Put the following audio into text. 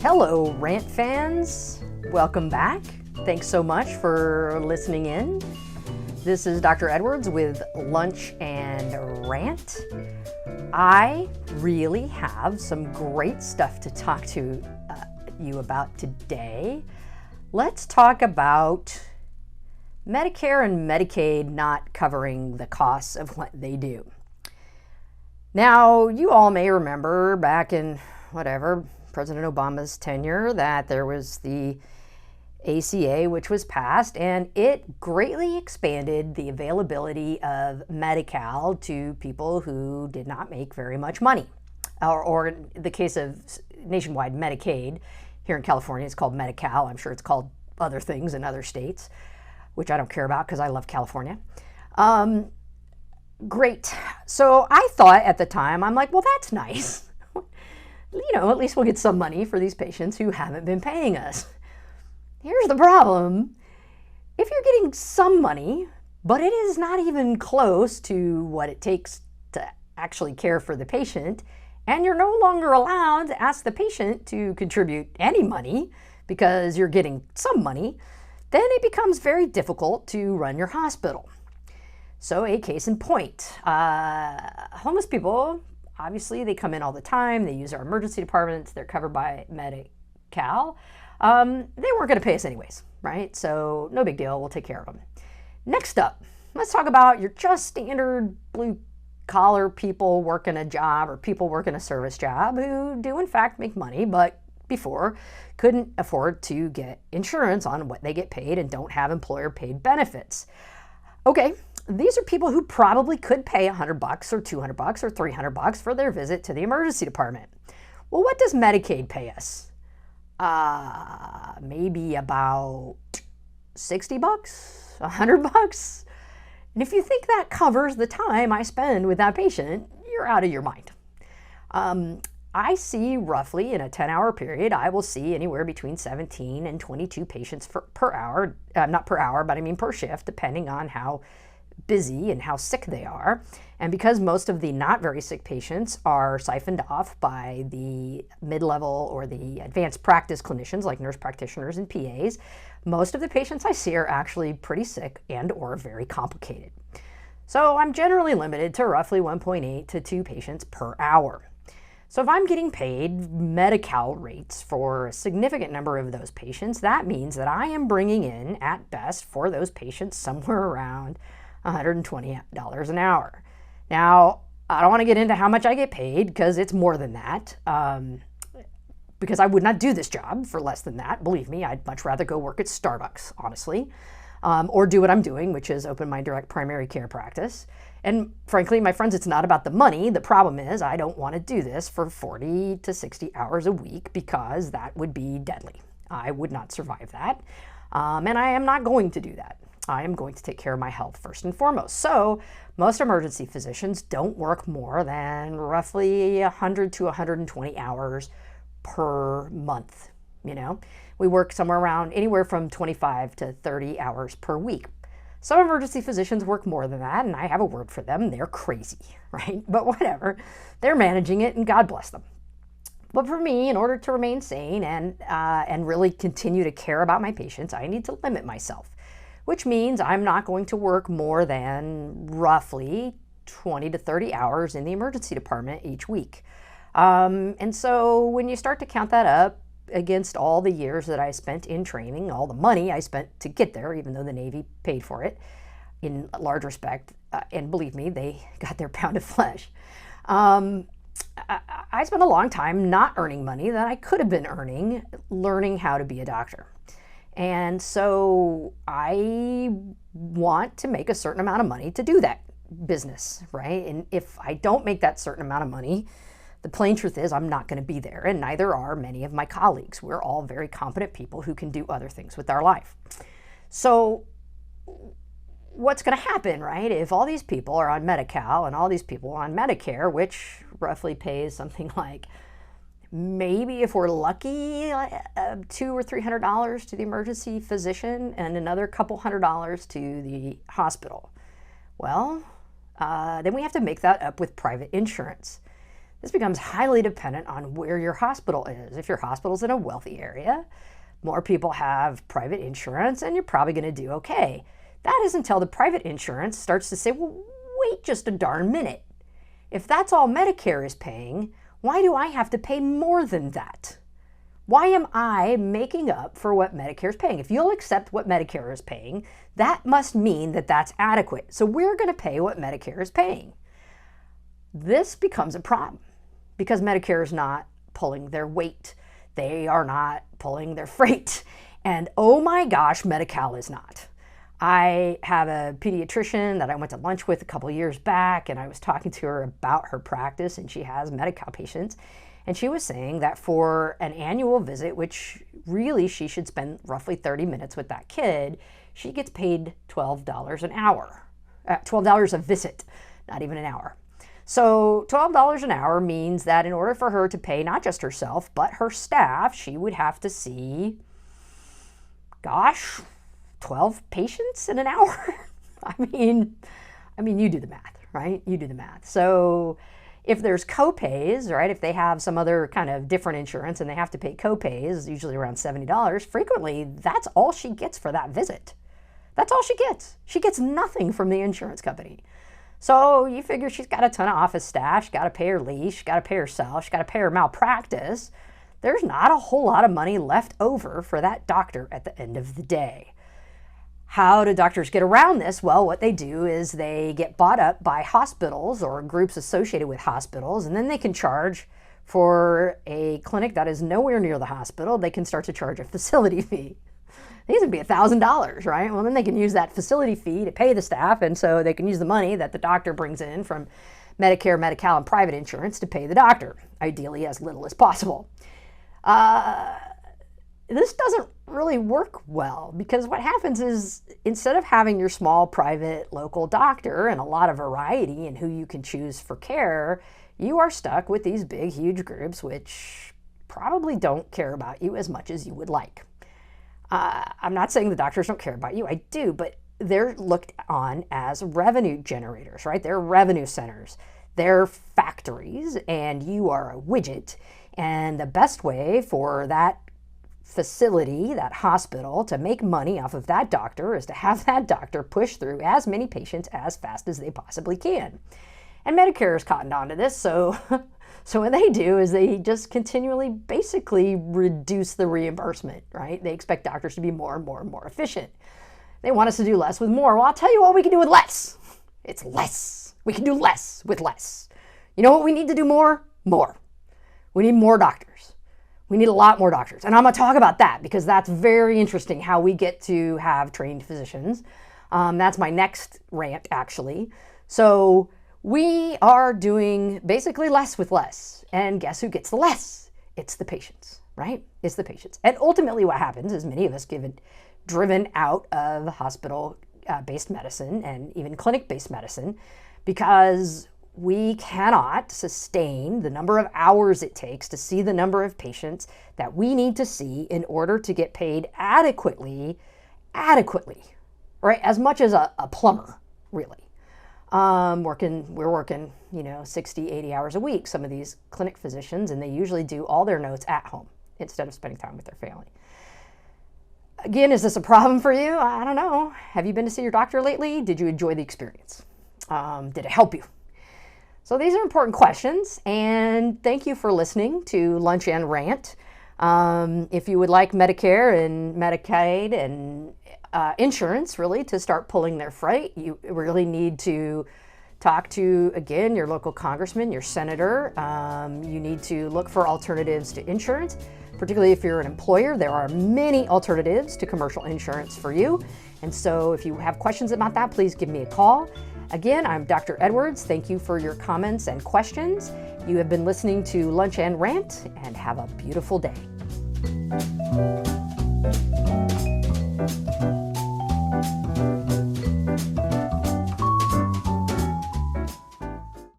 Hello, Rant fans. Welcome back. Thanks so much for listening in. This is Dr. Edwards with Lunch and Rant. I really have some great stuff to talk to you about today. Let's talk about Medicare and Medicaid not covering the costs of what they do. Now, you all may remember back in President Obama's tenure, that there was the ACA, which was passed, and it greatly expanded the availability of Medi-Cal to people who did not make very much money. Or in the case of nationwide Medicaid, here in California, it's called Medi-Cal. I'm sure it's called other things in other states, which I don't care about because I love California. Great. So I thought at the time, I'm like, well, that's nice. At least we'll get some money for these patients who haven't been paying us. Here's the problem. If you're getting some money, but it is not even close to what it takes to actually care for the patient, and you're no longer allowed to ask the patient to contribute any money because you're getting some money, then it becomes very difficult to run your hospital. So a case in point, homeless people, obviously, they come in all the time. They use our emergency departments. They're covered by Medi-Cal. They weren't going to pay us anyways, right? So no big deal. We'll take care of them. Next up, let's talk about your just standard blue-collar people working a job or people working a service job who do, in fact, make money, but before couldn't afford to get insurance on what they get paid and don't have employer-paid benefits. Okay. These are people who probably could pay $100 or $200 or $300 for their visit to the emergency department. Well, what does Medicaid pay us? Maybe about $60, $100. And if you think that covers the time I spend with that patient, you're out of your mind. I see roughly in a 10-hour period, I will see anywhere between 17 and 22 patients per hour. Not per hour, but I mean per shift, depending on how busy and how sick they are. And because most of the not very sick patients are siphoned off by the mid-level or the advanced practice clinicians like nurse practitioners and PAs, most of the patients I see are actually pretty sick and or very complicated. So I'm generally limited to roughly 1.8 to 2 patients per hour. So if I'm getting paid Medi-Cal rates for a significant number of those patients, that means that I am bringing in, at best, for those patients somewhere around $120 an hour. Now, I don't want to get into how much I get paid because it's more than that, because I would not do this job for less than that. Believe me, I'd much rather go work at Starbucks, honestly, or do what I'm doing, which is open my direct primary care practice. And frankly, my friends, it's not about the money. The problem is I don't want to do this for 40 to 60 hours a week because that would be deadly. I would not survive that, and I am not going to do that. I am going to take care of my health first and foremost. So most emergency physicians don't work more than roughly 100 to 120 hours per month. We work somewhere around anywhere from 25 to 30 hours per week. Some emergency physicians work more than that, and I have a word for them. They're crazy, right? But whatever, they're managing it, and God bless them. But for me, in order to remain sane and really continue to care about my patients, I need to limit myself, which means I'm not going to work more than roughly 20 to 30 hours in the emergency department each week. And so when you start to count that up against all the years that I spent in training, all the money I spent to get there, even though the Navy paid for it in large respect, and believe me, they got their pound of flesh. I spent a long time not earning money that I could have been earning learning how to be a doctor. And so I want to make a certain amount of money to do that business, right? And if I don't make that certain amount of money, the plain truth is I'm not going to be there, and neither are many of my colleagues. We're all very competent people who can do other things with our life. So what's going to happen, right? If all these people are on Medi-Cal and all these people on Medicare, which roughly pays something like, maybe if we're lucky, $200 or $300 to the emergency physician and another couple $100 to the hospital. Well, then we have to make that up with private insurance. This becomes highly dependent on where your hospital is. If your hospital's in a wealthy area, more people have private insurance, and you're probably going to do okay. That is until the private insurance starts to say, well, wait just a darn minute. If that's all Medicare is paying, why do I have to pay more than that? Why am I making up for what Medicare is paying? If you'll accept what Medicare is paying, that must mean that that's adequate. So we're going to pay what Medicare is paying. This becomes a problem because Medicare is not pulling their weight. They are not pulling their freight. And oh my gosh, Medi-Cal is not. I have a pediatrician that I went to lunch with a couple years back, and I was talking to her about her practice, and she has Medi-Cal patients. And she was saying that for an annual visit, which really she should spend roughly 30 minutes with that kid, she gets paid $12 an hour, $12 a visit, not even an hour. So $12 an hour means that in order for her to pay not just herself, but her staff, she would have to see, 12 patients in an hour? I mean, you do the math, right? You do the math. So if there's co-pays, right, if they have some other kind of different insurance and they have to pay co-pays, usually around $70, frequently that's all she gets for that visit. That's all she gets. She gets nothing from the insurance company. So you figure she's got a ton of office staff, she's got to pay her lease, she's got to pay herself, she's got to pay her malpractice. There's not a whole lot of money left over for that doctor at the end of the day. How do doctors get around this? Well, what they do is they get bought up by hospitals or groups associated with hospitals, and then they can charge for a clinic that is nowhere near the hospital. They can start to charge a facility fee. These would be $1,000, right? Well, then they can use that facility fee to pay the staff, and so they can use the money that the doctor brings in from Medicare, Medi-Cal, and private insurance to pay the doctor, ideally as little as possible. This doesn't really work well because what happens is instead of having your small private local doctor and a lot of variety in who you can choose for care, you are stuck with these big, huge groups which probably don't care about you as much as you would like. I'm not saying the doctors don't care about you. I do, but they're looked on as revenue generators, right? They're revenue centers. They're factories, and you are a widget. And the best way for that facility, that hospital, to make money off of that doctor is to have that doctor push through as many patients as fast as they possibly can. And Medicare has cottoned on to this, so what they do is they just continually basically reduce the reimbursement, right? They expect doctors to be more and more and more efficient. They want us to do less with more. Well, I'll tell you what we can do with less. It's less. We can do less with less. You know what we need to do more? More. We need more doctors. We need a lot more doctors. And I'm going to talk about that because that's very interesting how we get to have trained physicians. That's my next rant, actually. So we are doing basically less with less. And guess who gets the less? It's the patients, right? It's the patients. And ultimately what happens is many of us get driven out of hospital-based medicine and even clinic-based medicine because we cannot sustain the number of hours it takes to see the number of patients that we need to see in order to get paid adequately, right? As much as a plumber, really. We're working, 60, 80 hours a week, some of these clinic physicians, and they usually do all their notes at home instead of spending time with their family. Again, is this a problem for you? I don't know. Have you been to see your doctor lately? Did you enjoy the experience? Did it help you? So these are important questions, and thank you for listening to Lunch and Rant. If you would like Medicare and Medicaid and insurance really to start pulling their freight, you really need to talk to, again, your local congressman, your senator. You need to look for alternatives to insurance, particularly if you're an employer. There are many alternatives to commercial insurance for you. And so if you have questions about that, please give me a call. Again, I'm Dr. Edwards. Thank you for your comments and questions. You have been listening to Lunch and Rant, and have a beautiful day.